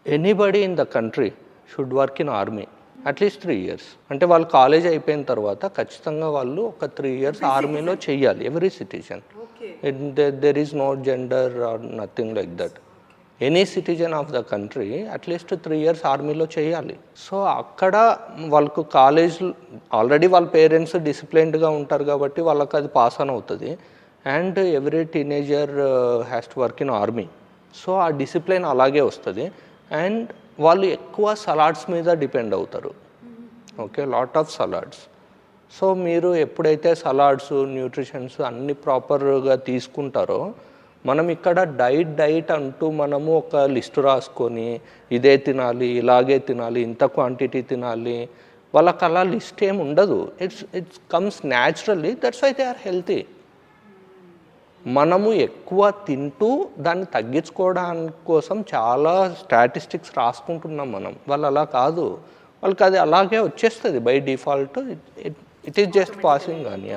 Anybody in the country should work in army at least 3 years. అంటే వాళ్ళు college అయిపోయిన తర్వాత ఖచ్చితంగా వాళ్ళు ఒక 3 years ఆర్మీలో చెయ్యాలి. Every citizen. There is no gender or nothing like that. Any citizen of the country at least 3 years ఆర్మీలో చేయాలి. సో అక్కడ వాళ్ళకు కాలేజ్ ఆల్రెడీ వాళ్ళ పేరెంట్స్ డిసిప్లైన్డ్గా ఉంటారు కాబట్టి వాళ్ళకి అది పాస్ ఆన్ అవుతుంది. And every teenager has to work in army. So ఆ డిసిప్లైన్ అలాగే వస్తుంది. అండ్ వాళ్ళు ఎక్కువ సలాడ్స్ మీద డిపెండ్ అవుతారు. Okay, lot of salads. So మీరు ఎప్పుడైతే సలాడ్స్ న్యూట్రిషన్స్ అన్ని ప్రాపర్గా తీసుకుంటారో, మనం ఇక్కడ డైట్ అంటూ మనము ఒక లిస్ట్ రాసుకొని ఇదే తినాలి, ఇలాగే తినాలి, ఇంత క్వాంటిటీ తినాలి, వాళ్ళకి అలా లిస్ట్ ఏమి ఉండదు. It's comes naturally. That's why they are healthy. మనము ఎక్కువ తింటూ దాన్ని తగ్గించుకోవడానికి కోసం చాలా స్టాటిస్టిక్స్ రాసుకుంటున్నాం మనం. వాళ్ళు అలా కాదు, వాళ్ళకి అది అలాగే వచ్చేస్తుంది by default. It is just passing అని.